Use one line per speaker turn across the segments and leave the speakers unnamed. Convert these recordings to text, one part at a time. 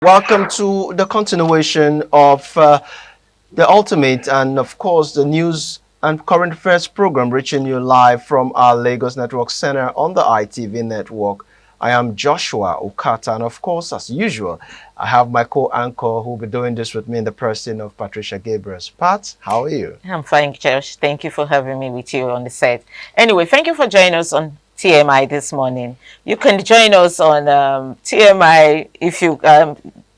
Welcome to the continuation of the ultimate and, of course, the news and current affairs program reaching you live from our Lagos Network Center on the ITV network. I am Joshua Okata, and of course, as usual, I have my co-anchor who will be doing this with me in the person of Patricia Gabriel. Pat, how are you?
I'm fine, Josh. Thank you for having me with you on the set. Anyway, thank you for joining us on TMI this morning. You can join us on TMI if you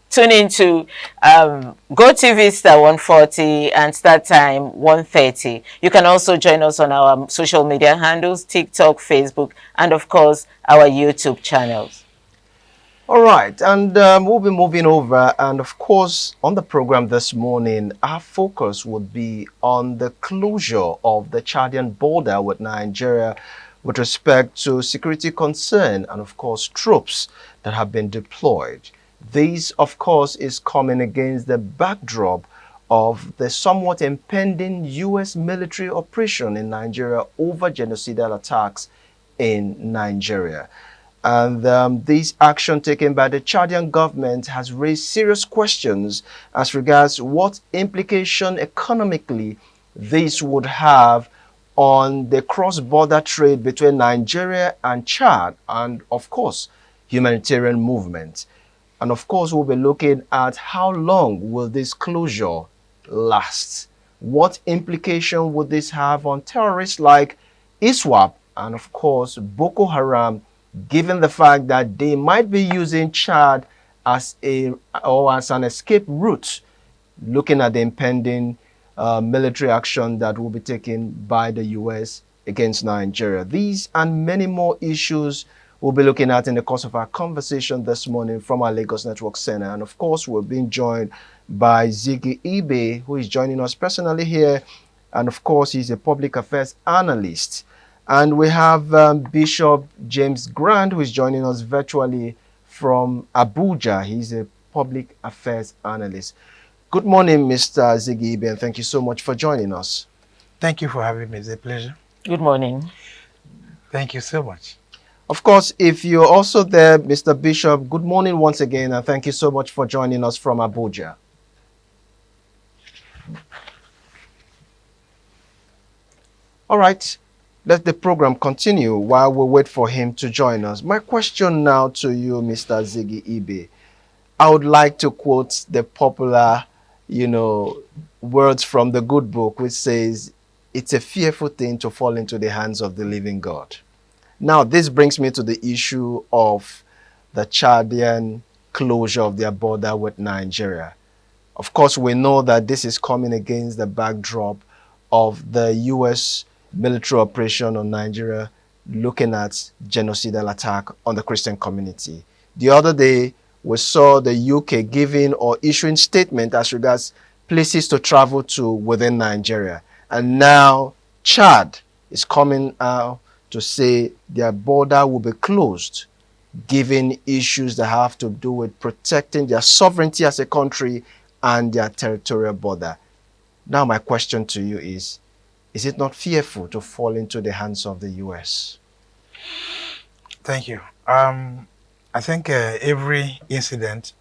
tune into GoTV Star 140 and Start Time 130. You can also join us on our social media handles, TikTok, Facebook, and of course, our YouTube channels.
All right, and we'll be moving over. And of course, on the program this morning, our focus would be on the closure of the Chadian border with Nigeria with respect to security concern and, of course, troops that have been deployed. This, of course, is coming against the backdrop of the somewhat impending U.S. military operation in Nigeria over genocidal attacks in Nigeria. And this action taken by the Chadian government has raised serious questions as regards what implication economically this would have on the cross-border trade between Nigeria and Chad and, of course, humanitarian movement. And, of course, we'll be looking at how long will this closure last? What implication would this have on terrorists like ISWAP and, of course, Boko Haram, given the fact that they might be using Chad as an escape route, looking at the impending military action that will be taken by the U.S. against Nigeria. These and many more issues we'll be looking at in the course of our conversation this morning from our Lagos Network Center. And of course, we're being joined by Ziggy Ibe, who is joining us personally here. And of course, he's a public affairs analyst. And we have Bishop James Grant, who is joining us virtually from Abuja. He's a public affairs analyst. Good morning, Mr. Ziggy Ibe, and thank you so much for joining us.
Thank you for having me. It's a pleasure.
Good morning.
Thank you so much.
Of course, if you're also there, Mr. Bishop, good morning once again, and thank you so much for joining us from Abuja. All right, let the program continue while we wait for him to join us. My question now to you, Mr. Ziggy Ibe. I would like to quote the popular, words from the good book, which says, "It's a fearful thing to fall into the hands of the living God." Now, this brings me to the issue of the Chadian closure of their border with Nigeria. Of course, we know that this is coming against the backdrop of the U.S. military operation on Nigeria, looking at genocidal attack on the Christian community. The other day, we saw the UK giving or issuing statement as regards places to travel to within Nigeria. And now Chad is coming out to say their border will be closed, given issues that have to do with protecting their sovereignty as a country and their territorial border. Now my question to you is it not fearful to fall into the hands of the US?
Thank you. I think every incident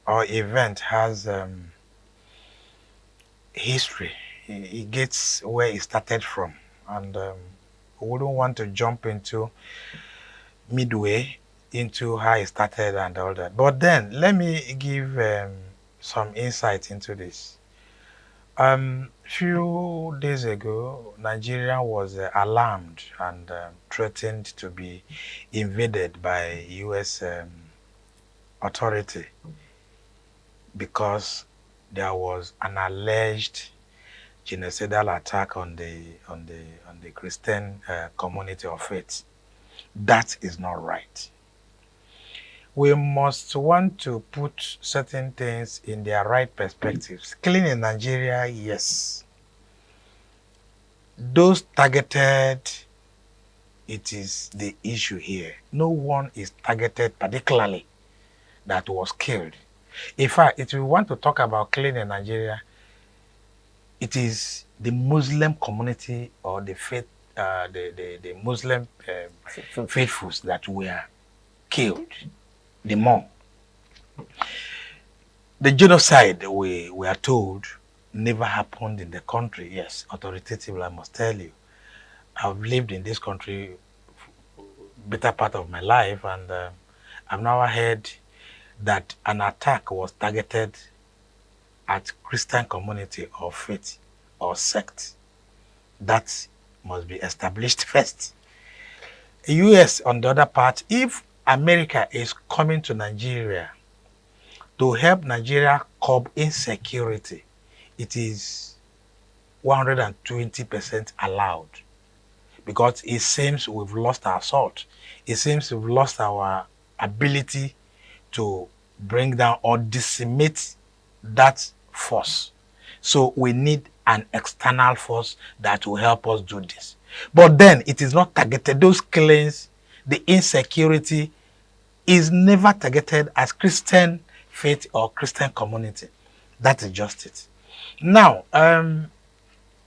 or event has history. It gets where it started from. And we wouldn't want to jump into midway into how it started and all that. But then let me give some insight into this. Few days ago, Nigeria was alarmed and threatened to be invaded by U.S. Authority because there was an alleged genocidal attack on the Christian community of faith. That is not right. We must want to put certain things in their right perspectives. Killing in Nigeria, yes. Those targeted, it is the issue here. No one is targeted particularly that was killed. In fact, if we want to talk about killing in Nigeria, it is the Muslim community or the faith, the Muslim faithfuls that were killed the more. The genocide, we are told, never happened in the country. Yes, authoritatively, I must tell you. I've lived in this country better part of my life, and I've never heard that an attack was targeted at Christian community or faith or sect. That must be established first. US, on the other part, if America is coming to Nigeria to help Nigeria curb insecurity, it is 120% allowed, because it seems we've lost our salt. It seems we've lost our ability to bring down or decimate that force. So we need an external force that will help us do this. But then it is not targeted. Those killings, the insecurity is never targeted as Christian faith or Christian community. That is just it. Now,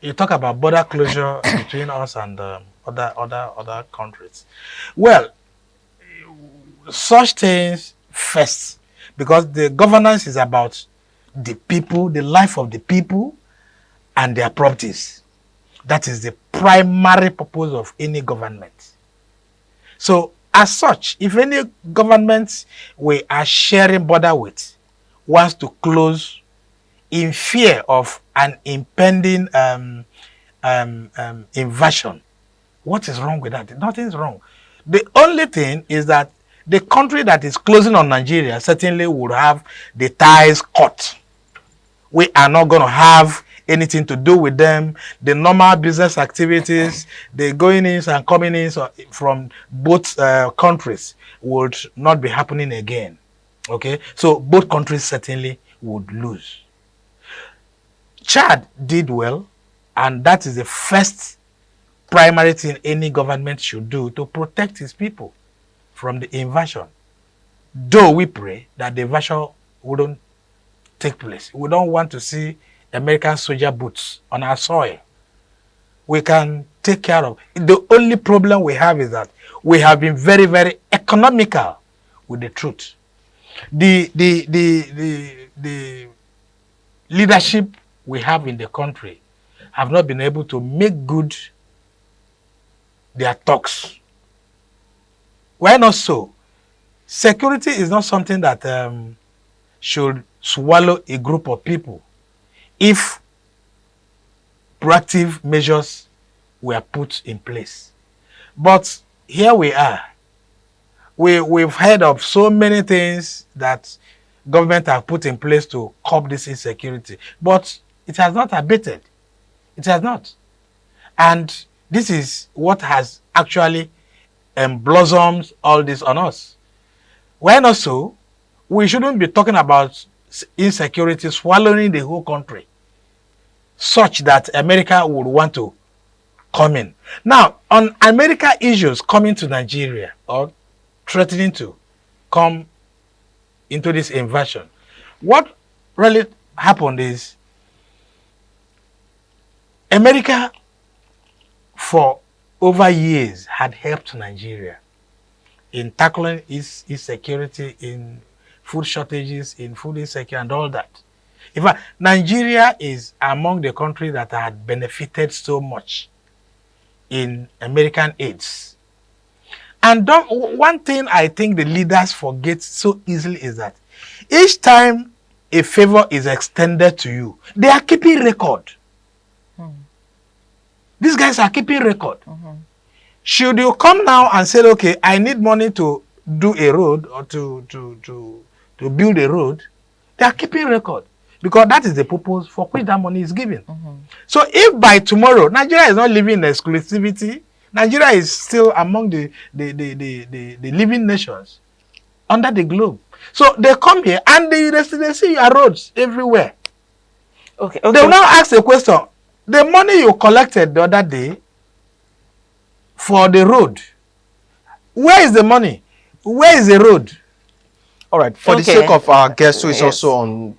you talk about border closure between us and other countries. Well, such things first, because the governance is about the people, the life of the people, and their properties. That is the primary purpose of any government. So, as such, if any government we are sharing border with wants to close in fear of an impending invasion, what is wrong with that? Nothing's wrong. The only thing is that the country that is closing on Nigeria certainly would have the ties cut. We are not going to have anything to do with them. The normal business activities, the going in and coming in from both countries would not be happening again. Okay, so both countries certainly would lose. Chad did well, and that is the first primary thing any government should do to protect its people from the invasion. Though we pray that the invasion wouldn't take place. We don't want to see American soldier boots on our soil. We can take care of. The only problem we have is that we have been very, very economical with the truth. The leadership we have in the country have not been able to make good their talks. Why not so? Security is not something that should swallow a group of people if proactive measures were put in place. But here we are. We've heard of so many things that government have put in place to curb this insecurity, but it has not abated. It has not. And this is what has actually blossomed all this on us. Why not so? We shouldn't be talking about insecurity swallowing the whole country, such that America would want to come in. Now, on America issues coming to Nigeria or threatening to come into this invasion, what really happened is America for over years had helped Nigeria in tackling its insecurity, in food shortages, in food insecurity, and all that. In fact, Nigeria is among the countries that had benefited so much in American aids. And one thing I think the leaders forget so easily is that each time a favor is extended to you, they are keeping record. These guys are keeping record. Should you come now and say, okay, I need money to do a road or to build a road, they are keeping record, because that is the purpose for which that money is given. So if by tomorrow Nigeria is not living in exclusivity, Nigeria is still among the living nations under the globe. So they come here and they see your roads everywhere.
Okay.
They will now ask a question. The money you collected the other day for the road, where is the money? Where is the road?
All right. For the
Okay.
sake of our guest who is
Yes.
also on,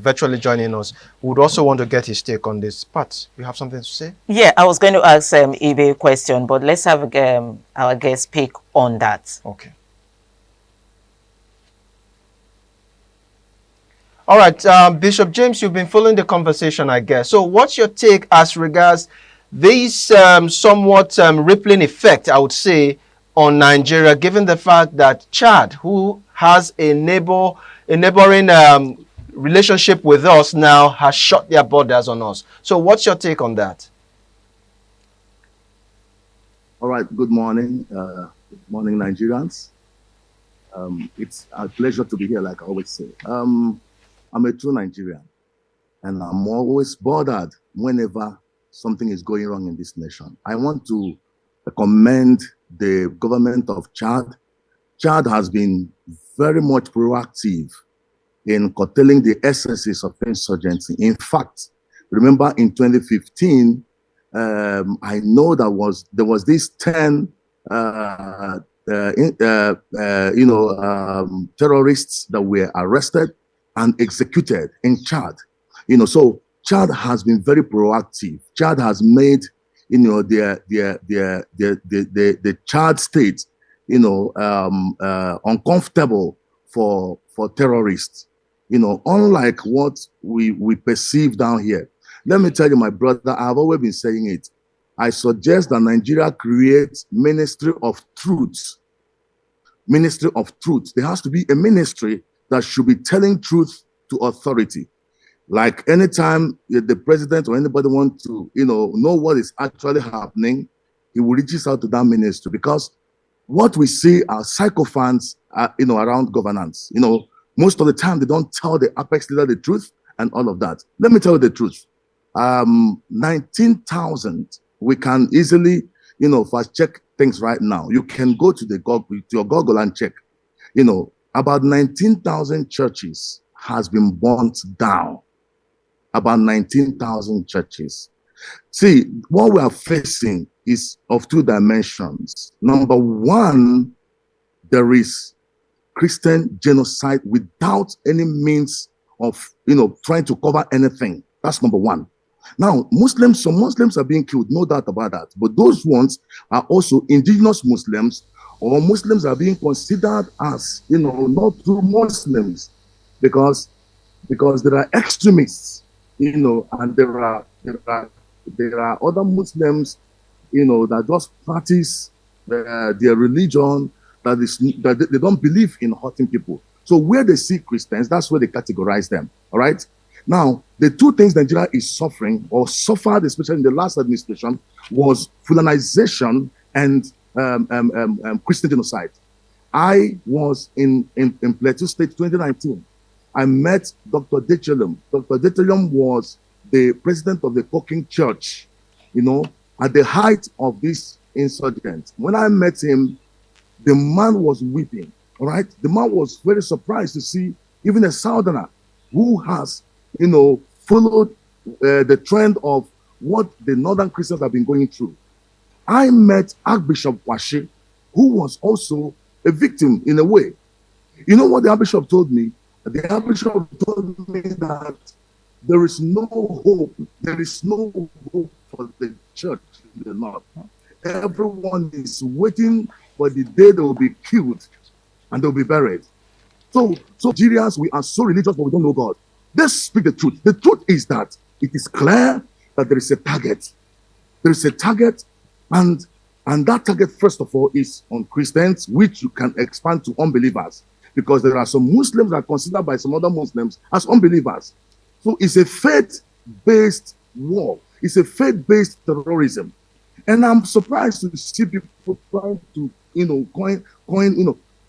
virtually joining us, we would also want to get his take on this part. You have something to say?
Yeah, I was going to ask Ibe a question, but let's have our guest speak on that.
Okay. All right, Bishop James, you've been following the conversation, I guess. So, what's your take as regards this somewhat rippling effect, I would say, on Nigeria, given the fact that Chad, who has a neighboring relationship with us now, has shut their borders on us. So, what's your take on that?
All right, good morning. Good morning, Nigerians. It's a pleasure to be here, like I always say. I'm a true Nigerian, and I'm always bothered whenever something is going wrong in this nation. I want to commend the government of Chad. Chad has been very much proactive in curtailing the excesses of insurgency. In fact, remember in 2015, I know there was this 10 terrorists that were arrested and executed in Chad. So Chad has been very proactive. Chad has made the Chad state uncomfortable for terrorists. Unlike what we perceive down here. Let me tell you, my brother, I've always been saying it. I suggest that Nigeria creates Ministry of Truth. Ministry of Truth. There has to be a ministry that should be telling truth to authority. Like anytime the president or anybody wants to, know what is actually happening, he will reach out to that ministry, because what we see are sycophants, around governance. Most of the time they don't tell the apex leader the truth and all of that. Let me tell you the truth. 19,000, we can easily, fast check things right now. You can go to your Google and check. About 19,000 churches has been burnt down. About 19,000 churches. See, what we are facing is of two dimensions. Number one, there is Christian genocide without any means of, trying to cover anything. That's number one. Now, some Muslims are being killed, no doubt about that. But those ones are also indigenous Muslims, or Muslims are being considered as, not true Muslims, because there are extremists, and there are other Muslims, that just practice their religion, that they don't believe in hurting people. So where they see Christians, that's where they categorize them. All right. Now, the two things Nigeria is suffering, or suffered, especially in the last administration, was Fulanization and Christian genocide. I was in Plateau State 2019. I met Dr. Dechelum. Dr. Dechelum was the president of the Cooking Church, at the height of this insurgent. When I met him, the man was weeping, all right? The man was very surprised to see even a Southerner who has, followed the trend of what the Northern Christians have been going through. I met Archbishop Washi, who was also a victim in a way. You know what the Archbishop told me? The Archbishop told me that there is no hope. There is no hope for the church in the North. Everyone is waiting for the day they will be killed and they'll be buried. So Nigerians, we are so religious, but we don't know God. Let's speak the truth. The truth is that it is clear that there is a target. There is a target, and that target, first of all, is on Christians, which you can expand to unbelievers, because there are some Muslims that are considered by some other Muslims as unbelievers. So it's a faith-based war. It's a faith-based terrorism. And I'm surprised to see people trying to, coin,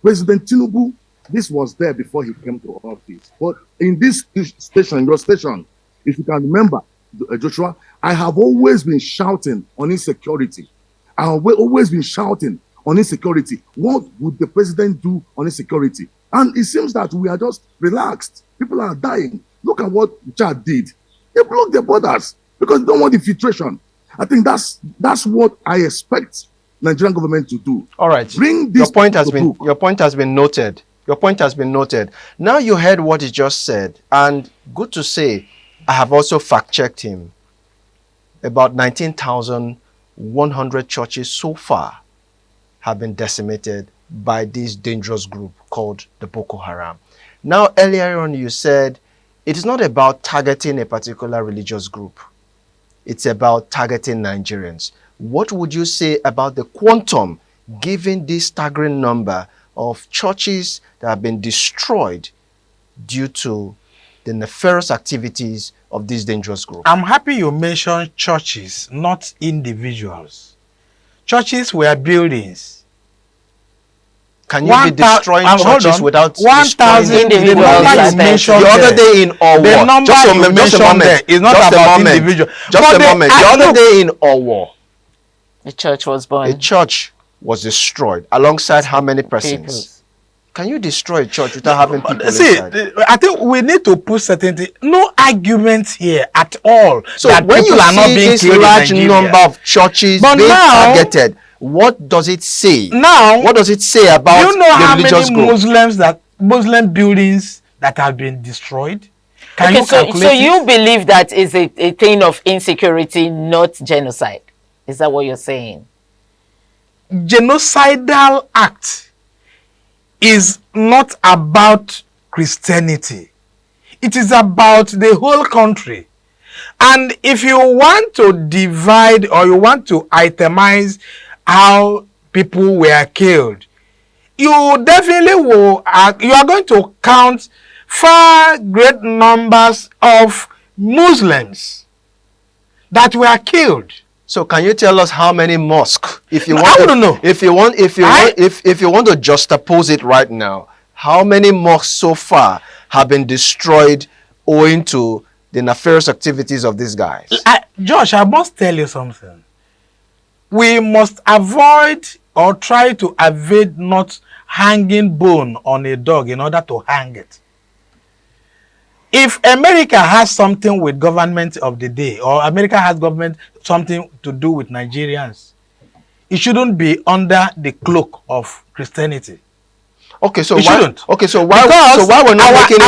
President Tinubu. This was there before he came to office. But in this station, your station, if you can remember, Joshua, I have always been shouting on insecurity. I have always been shouting on insecurity. What would the president do on insecurity? And it seems that we are just relaxed. People are dying. Look at what Chad did. They blocked their borders because they don't want infiltration. I think that's what I expect Nigerian government to do.
All right.
Bring this
your point has been noted. Your point has been noted. Now you heard what he just said, and good to say, I have also fact-checked him. About 19,100 churches so far have been decimated by this dangerous group called the Boko Haram. Now, earlier on, you said it is not about targeting a particular religious group. It's about targeting Nigerians. What would you say about the quantum, given this staggering number of churches that have been destroyed due to the nefarious activities of this dangerous group?
I'm happy you mentioned churches, not individuals. Churches were buildings.
Can you be destroying churches without
1,000
individuals?
The other day in Owo,
the number
just a moment,
is not about individual.
Just a moment. The other day in Owo,
the church was burned.
A church was destroyed alongside how many persons? Can you destroy a church without having people inside?
I think we need to put certainty. No arguments here at all.
So that when you are not being this large number of churches being targeted, what does it say?
Now,
what does it say about
you know how
religious
many
group?
Muslim buildings that have been destroyed?
So you believe that is a thing of insecurity, not genocide? Is that what you're saying?
Genocidal act is not about Christianity. It is about the whole country. And if you want to divide or you want to itemize how people were killed, you definitely will, you are going to count far great numbers of Muslims that were killed.
So can you tell us how many mosques? If you want,
I don't know.
If you want to juxtapose it right now, how many mosques so far have been destroyed owing to the nefarious activities of these guys?
Josh, I must tell you something. We must avoid or try to evade not hanging bone on a dog in order to hang it. If America has something with government of the day, or America has government something to do with Nigerians, it shouldn't be under the cloak of Christianity.
Okay, so
it
why?
Shouldn't.
Okay, so why? So why we're not making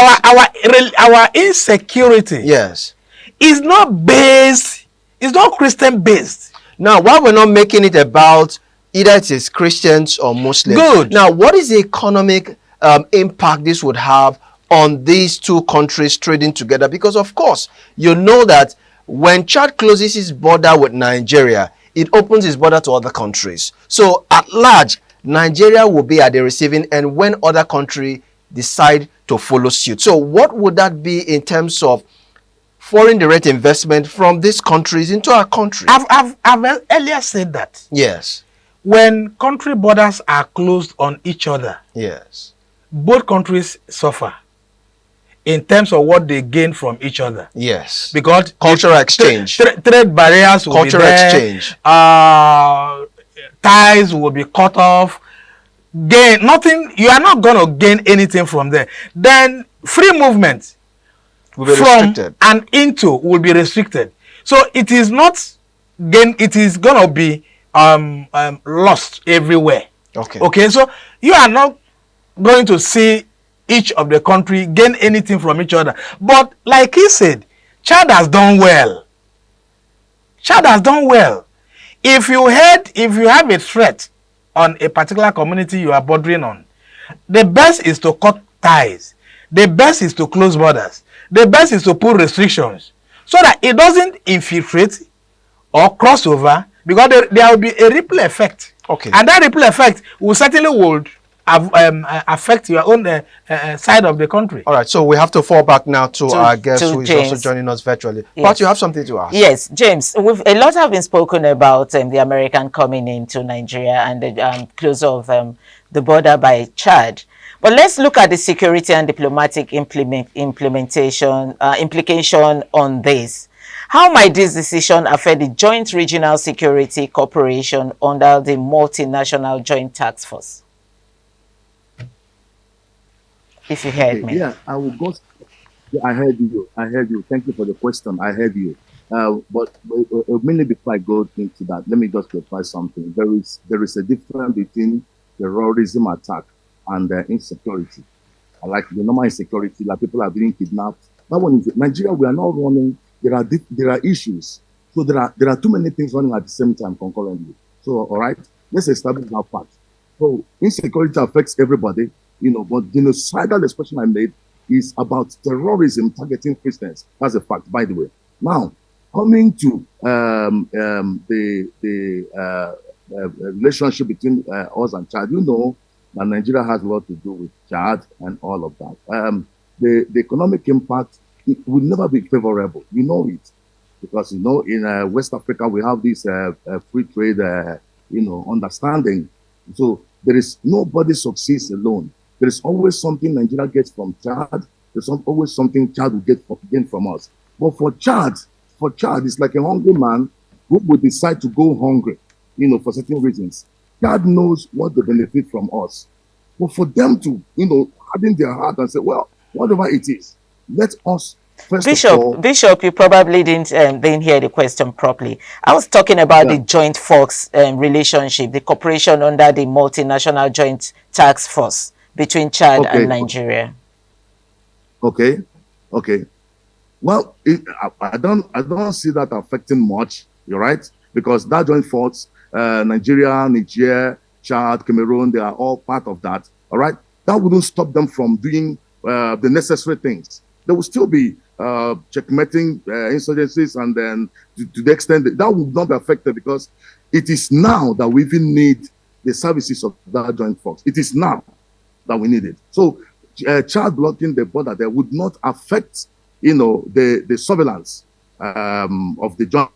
our insecurity?
Yes,
is not based. It's not Christian based.
Now, why we're not making it about either it is Christians or Muslims?
Good.
Now, what is the economic impact this would have on these two countries trading together? Because of course, you know that when Chad closes its border with Nigeria, it opens its border to other countries. So at large, Nigeria will be at the receiving end when other countries decide to follow suit. So what would that be in terms of foreign direct investment from these countries into our country?
I've earlier said that.
Yes.
When country borders are closed on each other,
yes,
both countries suffer in terms of what they gain from each other.
Yes.
Because
cultural exchange.
Trade barriers will
cultural
be there.
Exchange.
Ties will be cut off. Gain nothing. You are not going to gain anything from there. Then free movement
will be restricted.
And into will be restricted. So it is not gain. It is going to be lost everywhere.
Okay.
Okay. So you are not going to see each of the country gain anything from each other. But like he said, Chad has done well. Chad has done well. If you have a threat on a particular community you are bordering on, the best is to cut ties. The best is to close borders. The best is to put restrictions so that it doesn't infiltrate or cross over, because there will be a ripple effect.
Okay.
And that ripple effect will certainly affect your own side of the country.
All right, so we have to fall back now to our guest who is also joining us virtually. Yes. But you have something to ask.
Yes, James, a lot have been spoken about the American coming into Nigeria and the closure of the border by Chad. But let's look at the security and diplomatic implication on this. How might this decision affect the Joint Regional Security Cooperation under the Multinational Joint Task Force? If you heard me.
Yeah, I will go. Yeah, I heard you. I heard you. Thank you for the question. I heard you. But a minute before I go into that, let me just clarify something. There is a difference between terrorism attack and insecurity. I like the normal insecurity, like people are being kidnapped. That one is Nigeria. We are not running. There are issues. So there are too many things running at the same time concurrently. So all right, let's establish that part. So insecurity affects everybody. But the genocidal expression I made is about terrorism targeting Christians. That's a fact, by the way. Now, coming to the relationship between us and Chad, you know that Nigeria has a lot to do with Chad and all of that. The economic impact, it will never be favorable. You know it, because you know in West Africa we have this free trade, understanding. So there is nobody succeeds alone. There is always something Nigeria gets from Chad. There's always something Chad will gain from us. But for Chad, it's like a hungry man who would decide to go hungry, for certain reasons. God knows what they benefit from us. But for them to, harden their heart and say, well, whatever it is, let us first of all.
Bishop, you probably didn't hear the question properly. I was talking about the joint force relationship, the cooperation under the multinational joint task force between Chad and Nigeria.
Okay. Well, I don't see that affecting much. You're right, because that joint force, Nigeria, Niger, Chad, Cameroon, they are all part of that. All right, that wouldn't stop them from doing the necessary things. They will still be checkmating insurgencies, and then to the extent that would not be affected, because it is now that we even need the services of that joint force. It is now that we need it. So Chad blocking the border there would not affect, the surveillance of the joint.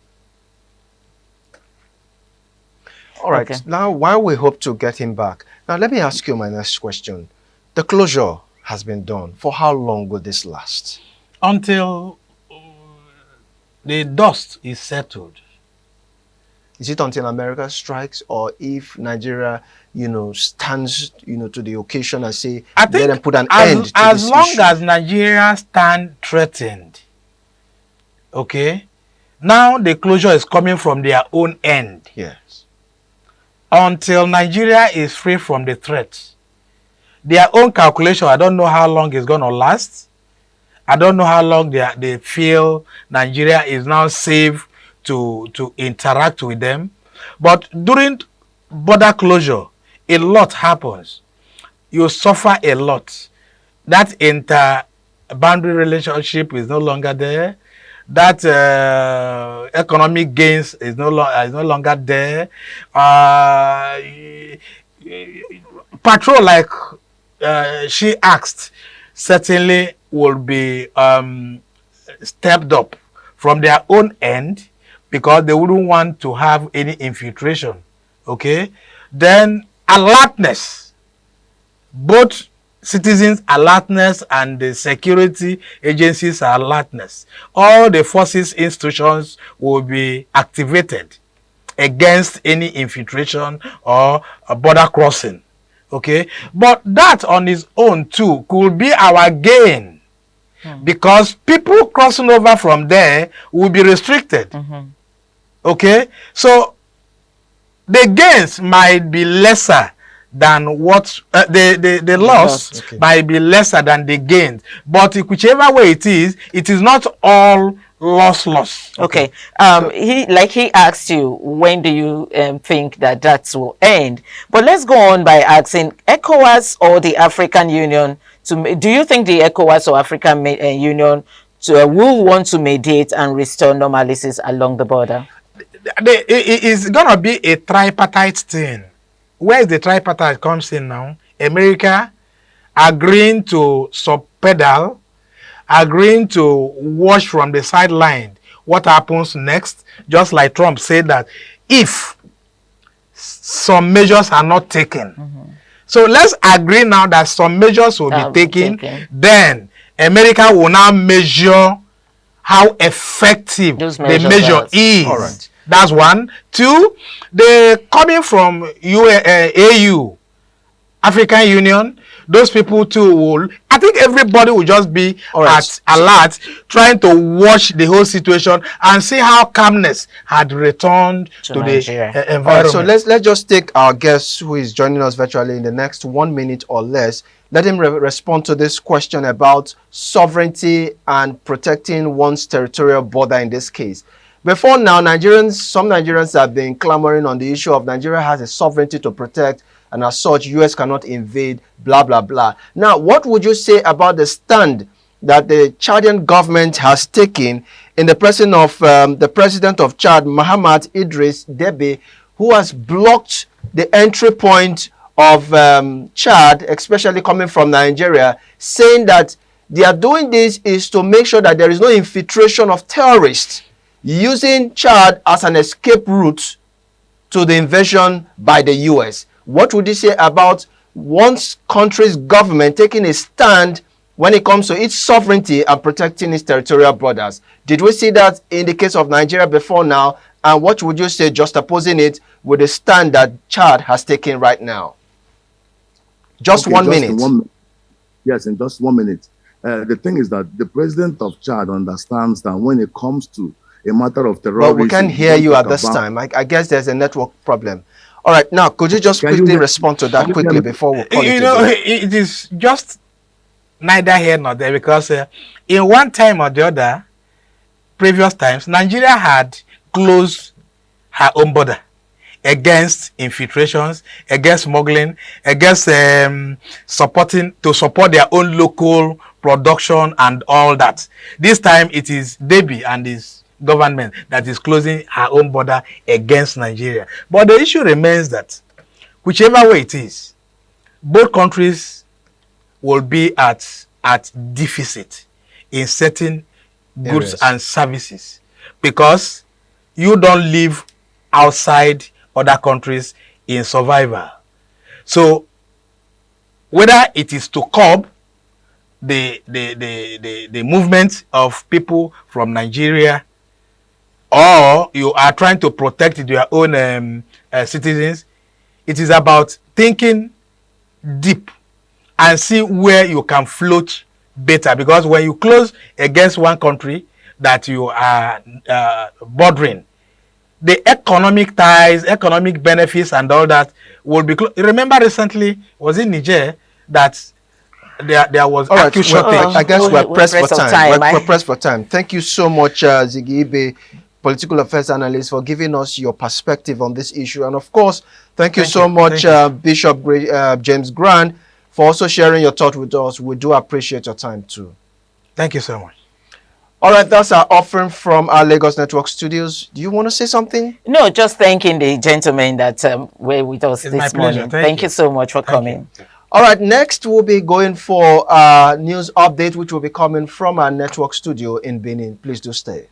All right. Okay. Now, while we hope to get him back, now let me ask you my next question. The closure has been done. For how long will this last?
Until the dust is settled.
Is it until America strikes, or if Nigeria, stands, to the occasion and say, let them put an end to this issue?
As long as Nigeria stand threatened, okay, now the closure is coming from their own end.
Yes.
Until Nigeria is free from the threat, their own calculation, I don't know how long it's going to last. I don't know how long they feel Nigeria is now safe to interact with them. But during border closure, a lot happens. You suffer a lot. That inter-boundary relationship is no longer there. That economic gains is no longer there. Patrol, like she asked, certainly will be stepped up from their own end, because they wouldn't want to have any infiltration. Okay, then alertness, both citizens alertness and the security agencies alertness. All the forces, institutions will be activated against any infiltration or a border crossing. Okay, but that on its own too could be our gain, because people crossing over from there will be restricted. Okay, so the gains might be lesser than what the loss might be lesser than the gains, but whichever way it is not all loss.
Okay. He asked you, when do you think that will end? But let's go on by asking, ECOWAS or the African Union, do you think the ECOWAS or African Union will want to mediate and restore normalcies along the border?
It's gonna be a tripartite thing. Where is the tripartite comes in now? America agreeing to subpedal, agreeing to watch from the sideline what happens next, just like Trump said that if some measures are not taken. So let's agree now that some measures will be taken. Then America will now measure how effective the measure is.
All right.
That's one. Two, the coming from AU, African Union, those people too will, I think everybody will just be at alert, trying to watch the whole situation and see how calmness had returned to the environment.
So let's just take our guest who is joining us virtually in the next 1 minute or less. Let him respond to this question about sovereignty and protecting one's territorial border in this case. Before now, some Nigerians have been clamoring on the issue of Nigeria has a sovereignty to protect and as such, US cannot invade, blah, blah, blah. Now, what would you say about the stand that the Chadian government has taken in the person of the president of Chad, Mahamat Idris Deby, who has blocked the entry point of Chad, especially coming from Nigeria, saying that they are doing this is to make sure that there is no infiltration of terrorists, using Chad as an escape route to the invasion by the US. What would you say about one country's government taking a stand when it comes to its sovereignty and protecting its territorial borders? Did we see that in the case of Nigeria before now? And what would you say just opposing it with the stand that Chad has taken right now? Just
Okay,
1 minute.
Yes, in just 1 minute. The thing is that the president of Chad understands that when it comes to a matter of terrorism...
But we can't hear you at this time. I guess there's a network problem. All right, now, could you just quickly respond to that quickly before we call it a day?
It is just neither here nor there, because in one time or the other, previous times, Nigeria had closed her own border against infiltrations, against smuggling, against support their own local production and all that. This time it is Deby and his government that is closing her own border against Nigeria. But the issue remains that whichever way it is, both countries will be at deficit in certain goods and services, because you don't live outside other countries in survival. So whether it is to curb the movement of people from Nigeria, or you are trying to protect your own citizens, it is about thinking deep and see where you can float better. Because when you close against one country that you are bordering, the economic ties, economic benefits and all that will be close. Remember recently, was in Niger that there was acute shortage.
I guess we're pressed for time. We're pressed for time. Thank you so much, Ziggy Ibe, political affairs analyst, for giving us your perspective on this issue. And of course, thank you so much, Bishop James Grant, for also sharing your thought with us. We do appreciate your time too.
Thank you so much.
All right, that's our offering from our Lagos Network studios. Do you want to say something?
No, just thanking the gentlemen that were with us this morning. Thank you so much for coming.
All right, next we'll be going for a news update, which will be coming from our network studio in Benin. Please do stay.